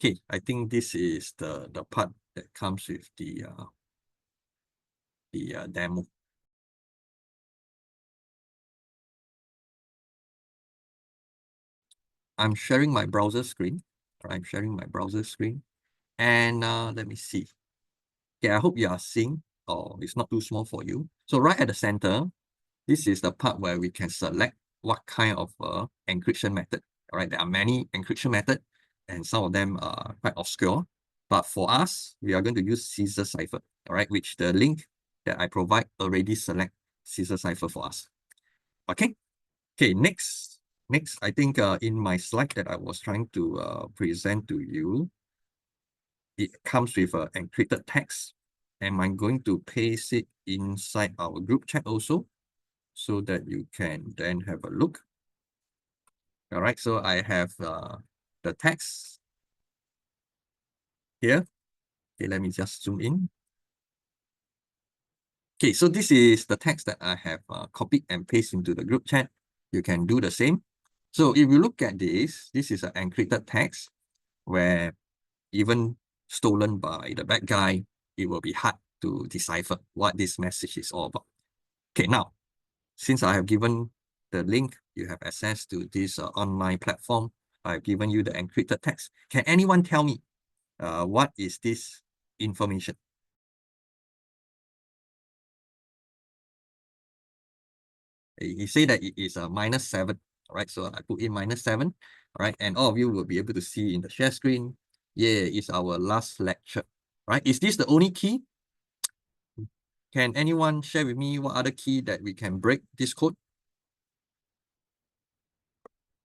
Okay, I think this is the part that comes with the demo. I'm sharing my browser screen. I'm sharing my browser screen. And let me see. Okay, I hope you are seeing, or it's not too small for you. So right at the center, this is the part where we can select what kind of encryption method. All right, there are many encryption methods, and some of them are quite obscure. But for us, we are going to use Caesar cipher, all right, which the link that I provide already select Caesar cipher for us. Okay, next, I think in my slide that I was trying to present to you, it comes with an encrypted text. And I'm going to paste it inside our group chat also, so that you can then have a look. All right, so I have the text here. Okay, let me just zoom in. Okay, so this is the text that I have copied and pasted into the group chat. You can do the same. So if you look at this is an encrypted text where even stolen by the bad guy, it will be hard to decipher what this message is all about. Okay, now, since I have given the link, you have access to this online platform. I've given you the encrypted text. Can anyone tell me what is this information? He say that it is a -7. All right, so I put in -7. All right, and all of you will be able to see in the share screen. Yeah, it's our last lecture. Right? Is this the only key? Can anyone share with me what other key that we can break this code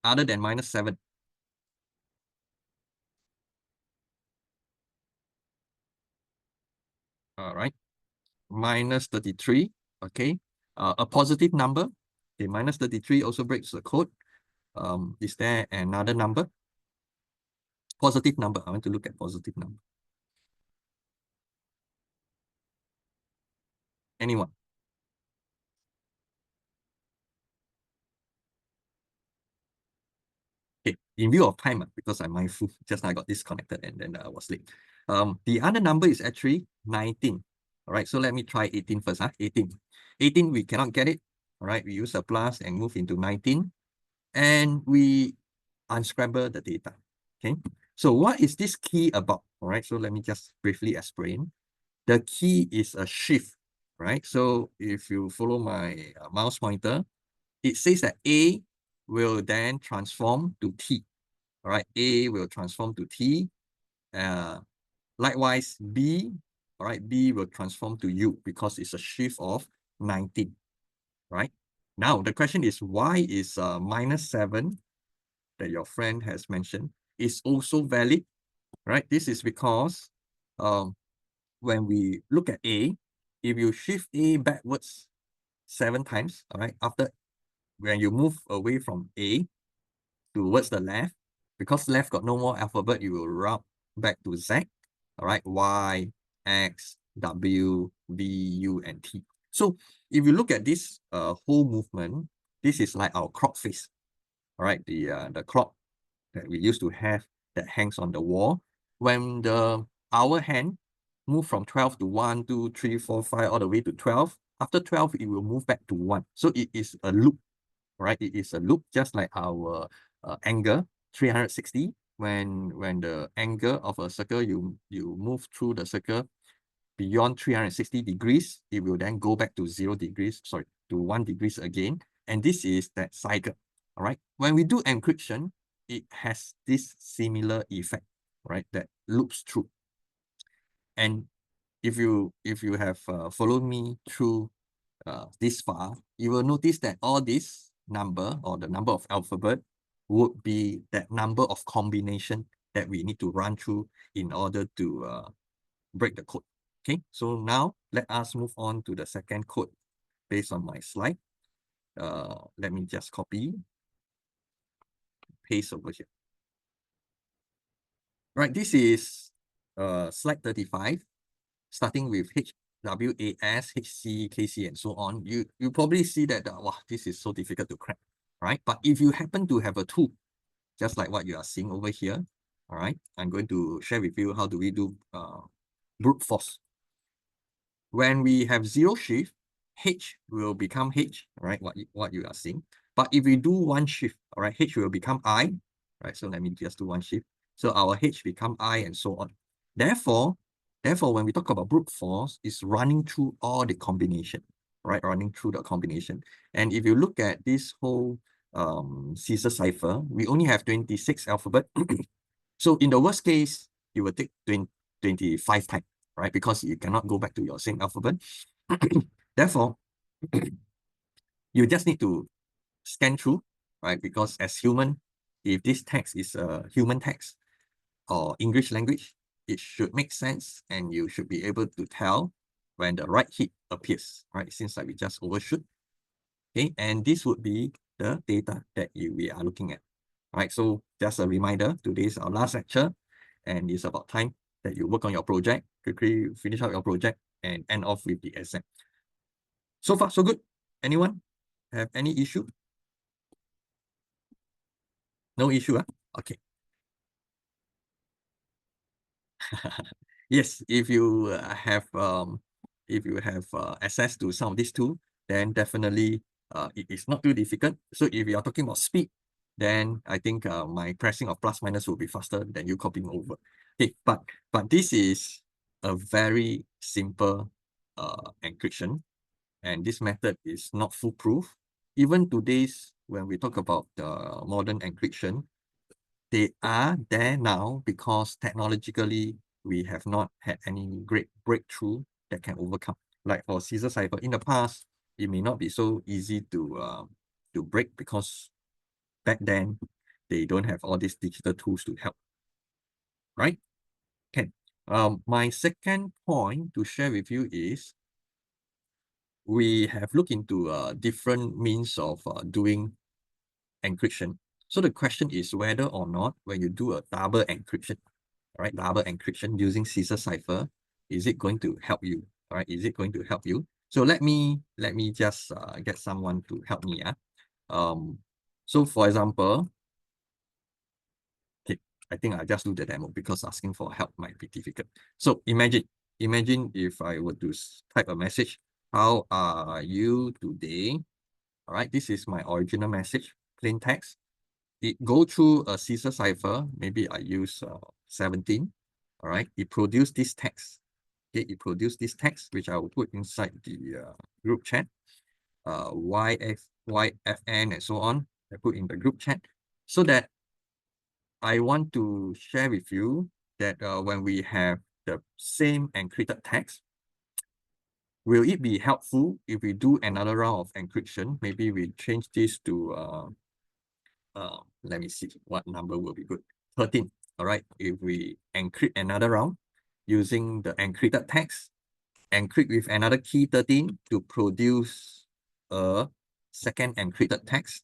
other than -7? All right, -33. Okay, a positive number. Okay, -33 also breaks the code. Is there another number? Positive number. I want to look at positive number. Anyone? Okay, in view of time, because I'm mindful, just I got disconnected and then I was late. The other number is actually 19. All right, so let me try 18 first. 18. 18, we cannot get it. All right, we use a plus and move into 19. And we unscramble the data. Okay, so what is this key about? All right, so let me just briefly explain. The key is a shift, right? So if you follow my mouse pointer, it says that A will then transform to T. All right, A will transform to T. Likewise, B, all right, B will transform to U because it's a shift of 19, right? Now, the question is, why is -7 that your friend has mentioned is also valid, right? This is because when we look at A, if you shift A backwards 7 times, all right, after when you move away from A towards the left, because left got no more alphabet, you will route back to Z, all right, Y, X, W, V, U, and T. So if you look at this whole movement, this is like our clock face, all right, the clock that we used to have that hangs on the wall. When the hour hand move from 12 to 1, 2, 3, 4, 5, all the way to 12, after 12, it will move back to 1. So it is a loop, right? It is a loop, just like our angle 360. When the angle of a circle, you move through the circle beyond 360 degrees, it will then go back to 0 degrees, sorry, to 1 degrees again. And this is that cycle, all right? When we do encryption, it has this similar effect, right? That loops through. And if you have followed me through this far, you will notice that all this number or the number of alphabet would be that number of combination that we need to run through in order to break the code. Okay, so now let us move on to the second code based on my slide. Let me just copy, paste over here. Right, this is slide 35, starting with HWAS, HC, KC, and so on. You probably see that, wow, this is so difficult to crack, right? But if you happen to have a tool, just like what you are seeing over here, All right, I'm going to share with you how do we do brute force. When we have zero shift, H will become H, all right, what you are seeing. But if we do one shift, all right, H will become I, right? So let me just do one shift. So our H become I and so on. Therefore, when we talk about brute force, it's running through all the combination, right? Running through the combination. And if you look at this whole Caesar cipher, we only have 26 alphabet. So in the worst case, you will take 25 times, right? Because you cannot go back to your same alphabet. Therefore, you just need to scan through, right? Because as human, if this text is a human text or English language, it should make sense and you should be able to tell when the right hit appears, right? Since like we just overshoot. Okay, and this would be the data that we are looking at. Right, so just a reminder, today is our last lecture and it's about time that you work on your project, quickly finish up your project and end off with the exam. So far, so good. Anyone have any issue? No issue, huh? Okay. Yes, if you have access to some of these tools, then definitely it is not too difficult. So if you are talking about speed, then I think my pressing of plus minus will be faster than you copying over. Okay, but this is a very simple encryption, and this method is not foolproof. Even today's when we talk about modern encryption, they are there now because technologically we have not had any great breakthrough that can overcome. Like for Caesar cipher in the past, it may not be so easy to break because back then they don't have all these digital tools to help, right? Okay. My second point to share with you is we have looked into different means of doing encryption. So the question is whether or not when you do a double encryption, right, double encryption using Caesar cipher, is it going to help you? All right, is it going to help you? So let me just get someone to help me. So for example, okay, I think I'll just do the demo because asking for help might be difficult. So imagine if I were to type a message, how are you today? All right, this is my original message, plain text. It go through a Caesar cipher. Maybe I use 17. All right, it produced this text. Okay, it produced this text which I will put inside the group chat. YFN and so on. I put in the group chat so that I want to share with you that when we have the same encrypted text, will it be helpful if we do another round of encryption? Maybe we change this to let me see what number will be good. 13. All right. If we encrypt another round using the encrypted text, encrypt with another key 13 to produce a second encrypted text,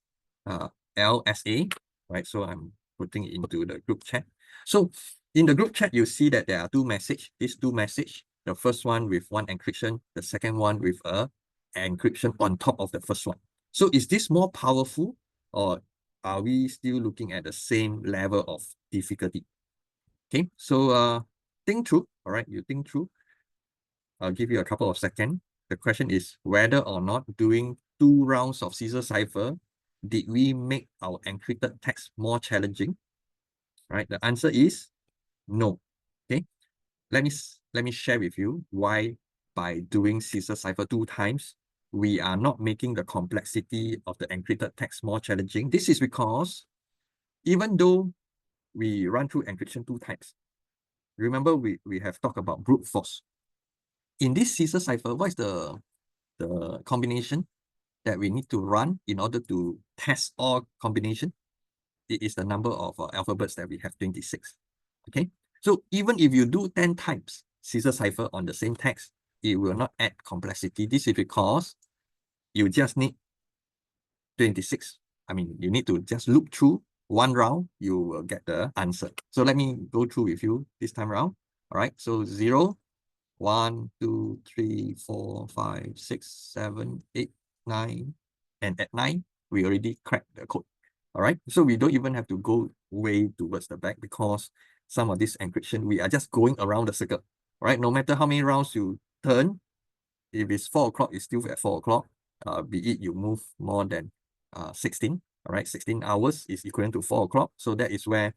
LSA, right? So I'm putting it into the group chat. So in the group chat, you see that there are two messages. These two messages, the first one with one encryption, the second one with a encryption on top of the first one. So is this more powerful or are we still looking at the same level of difficulty? Okay, so think through, all right, you think through. I'll give you a couple of seconds. The question is whether or not doing 2 rounds of Caesar cipher, did we make our encrypted text more challenging? Right, the answer is no. Okay, let me share with you why by doing Caesar cipher 2 times, we are not making the complexity of the encrypted text more challenging. This is because even though we run through encryption 2 times, remember we have talked about brute force. In this Caesar cipher, what is the combination that we need to run in order to test all combination? It is the number of alphabets that we have, 26. Okay, so even if you do 10 times Caesar cipher on the same text, it will not add complexity. This is because you just need 26. I mean, you need to just look through one round, you will get the answer. So let me go through with you this time around. All right, so 0, 1, 2, 3, 4, 5, 6, 7, 8, 9, and at 9, we already cracked the code. All right, so we don't even have to go way towards the back because some of this encryption, we are just going around the circle, right? No matter how many rounds you turn, if it's 4 o'clock, it's still at 4 o'clock. Be it you move more than 16, all right? 16 hours is equivalent to 4 o'clock. So that is where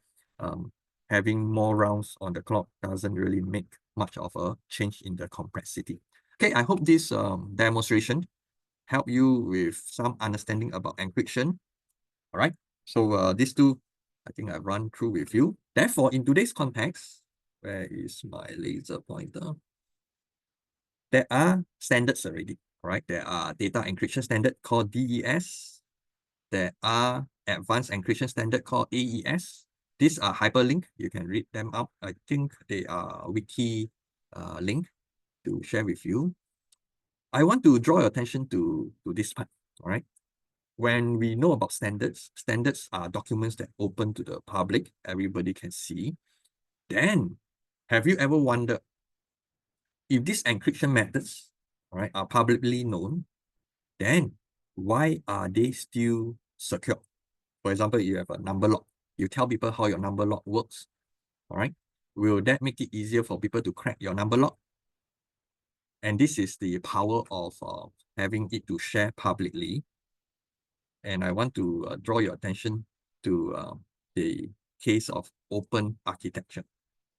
having more rounds on the clock doesn't really make much of a change in the complexity. Okay, I hope this demonstration help you with some understanding about encryption. All right, so these two, I think I've run through with you. Therefore, in today's context, where is my laser pointer? There are standards already, right? There are data encryption standard called DES. There are advanced encryption standard called AES. These are hyperlink. You can read them up. I think they are wiki link to share with you. I want to draw your attention to this part, all right? When we know about standards, standards are documents that open to the public, everybody can see. Then, have you ever wondered if these encryption methods, all right, are publicly known, then why are they still secure? For example, you have a number lock. You tell people how your number lock works, all right? Will that make it easier for people to crack your number lock? And this is the power of having it to share publicly. And I want to draw your attention to the case of open architecture.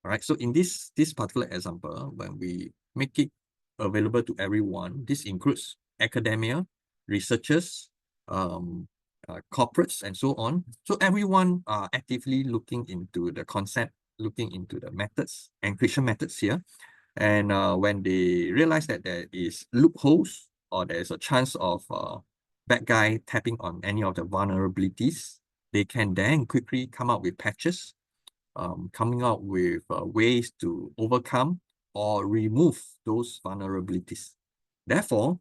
All right, so in this particular example, when we make it available to everyone, this includes academia, researchers, corporates, and so on. So everyone are actively looking into the concept, looking into the methods, encryption methods here. And when they realize that there is loopholes or there's a chance of bad guy tapping on any of the vulnerabilities, they can then quickly come up with patches, coming out with ways to overcome or remove those vulnerabilities. Therefore,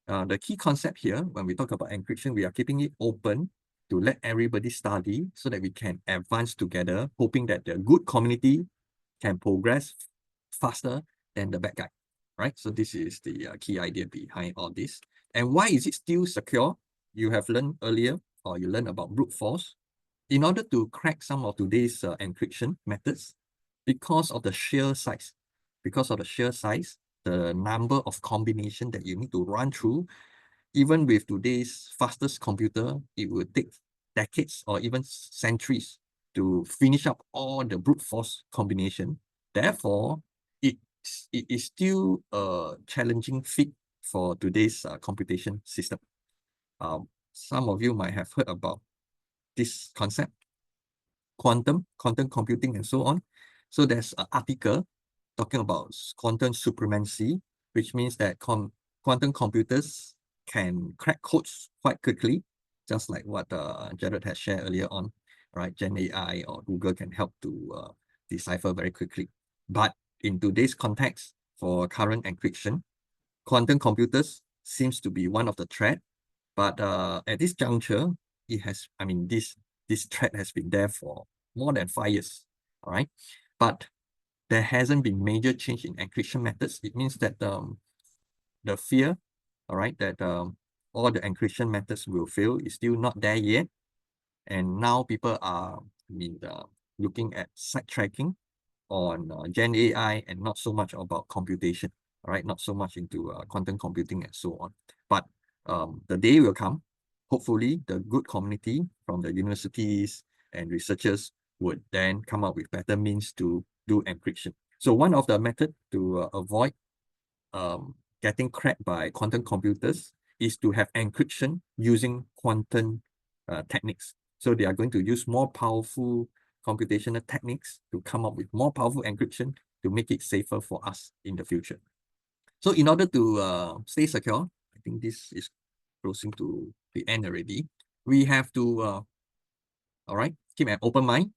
the key concept here, when we talk about encryption, we are keeping it open to let everybody study so that we can advance together, hoping that the good community can progress faster than the bad guy, right? So this is the key idea behind all this. And why is it still secure? You have learned earlier, or you learned about brute force. In order to crack some of today's encryption methods, because of the sheer size, the number of combination that you need to run through, even with today's fastest computer, it will take decades or even centuries to finish up all the brute force combination. Therefore, it is still a challenging feat for today's computation system. Some of you might have heard about this concept, quantum computing, and so on. So there's an article talking about quantum supremacy, which means that quantum computers can crack codes quite quickly, just like what Jared has shared earlier on, right? Gen AI or Google can help to decipher very quickly. But in today's context, for current encryption, quantum computers seems to be one of the threat. But at this juncture, it has, I mean, this threat has been there for more than 5 years, all right? But there hasn't been major change in encryption methods. It means that the fear, all right, that all the encryption methods will fail is still not there yet. And now people are, looking at sidetracking on Gen AI and not so much about computation, all right? Not so much into quantum computing and so on. But the day will come, hopefully the good community from the universities and researchers would then come up with better means to do encryption. So one of the methods to avoid getting cracked by quantum computers is to have encryption using quantum techniques. So they are going to use more powerful computational techniques to come up with more powerful encryption to make it safer for us in the future. So in order to stay secure, I think this is closing to the end already. We have to, all right, keep an open mind,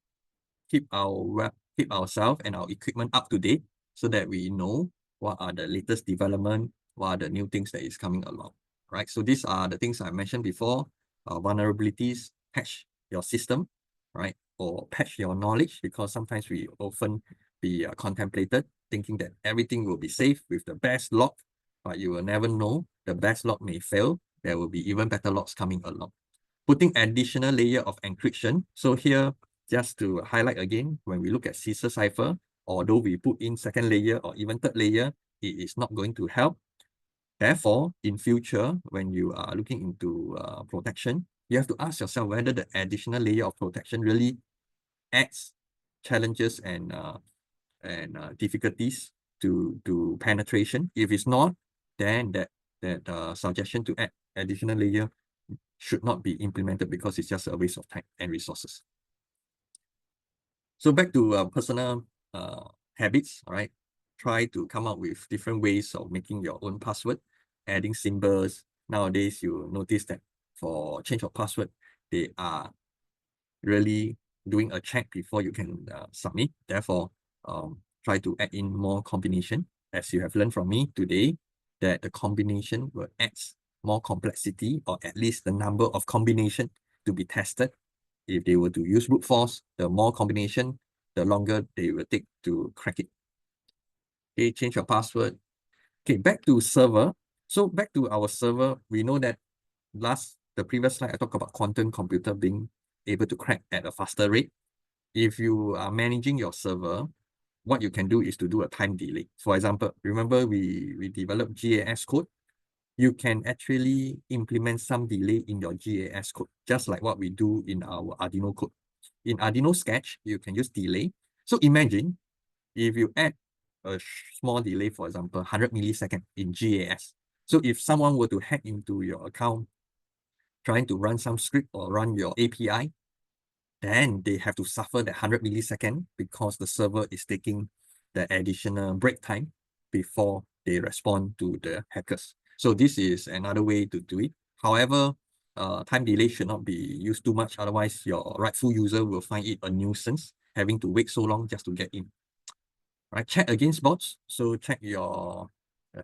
keep ourselves and our equipment up to date so that we know what are the latest development, what are the new things that is coming along, right? So these are the things I mentioned before, vulnerabilities, patch your system, right? Or patch your knowledge, because sometimes we often be contemplated thinking that everything will be safe with the best lock, but you will never know. The best lock may fail. There will be even better locks coming along. Putting additional layer of encryption. So here, just to highlight again, when we look at Caesar cipher, although we put in second layer or even third layer, it is not going to help. Therefore, in future, when you are looking into protection, you have to ask yourself whether the additional layer of protection really adds challenges and difficulties to penetration. If it's not, then that suggestion to add additional layer should not be implemented because it's just a waste of time and resources. So back to personal habits, all right? Try to come up with different ways of making your own password, adding symbols. Nowadays, you notice that for change of password, they are really doing a check before you can submit. Therefore, try to add in more combination. As you have learned from me today, that the combination will add more complexity, or at least the number of combination to be tested. If they were to use brute force, the more combination, the longer they will take to crack it. Okay, change your password. Okay, back to server. So back to our server, we know that the previous slide, I talked about quantum computer being able to crack at a faster rate. If you are managing your server, what you can do is to do a time delay. For example, remember we developed GAS code. You can actually implement some delay in your GAS code, just like what we do in our Arduino code. In Arduino Sketch, you can use delay. So imagine if you add a small delay, for example, 100 milliseconds in GAS. So if someone were to hack into your account, trying to run some script or run your API, then they have to suffer that 100 millisecond because the server is taking the additional break time before they respond to the hackers. So this is another way to do it. However, time delay should not be used too much. Otherwise, your rightful user will find it a nuisance, having to wait so long just to get in. Right, check against bots. So check your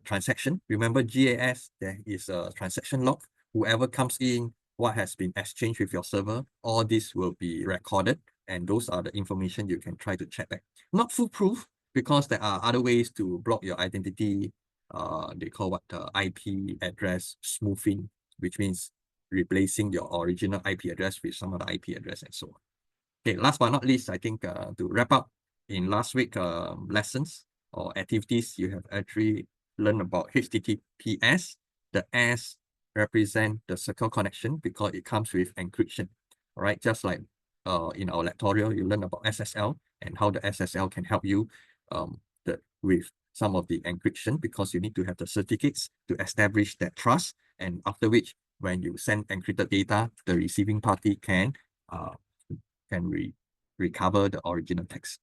transaction. Remember GAS, there is a transaction log. Whoever comes in, what has been exchanged with your server, all this will be recorded. And those are the information you can try to check back. Not foolproof, because there are other ways to block your identity. They call what IP address smoothing, which means replacing your original IP address with some other IP address and so on. Okay, last but not least, I think to wrap up, in last week lessons or activities, you have actually learned about HTTPS. The S represent the secure connection because it comes with encryption. All right, just like in our lectorial, you learn about SSL and how the SSL can help you with some of the encryption, because you need to have the certificates to establish that trust. And after which, when you send encrypted data, the receiving party can recover the original text.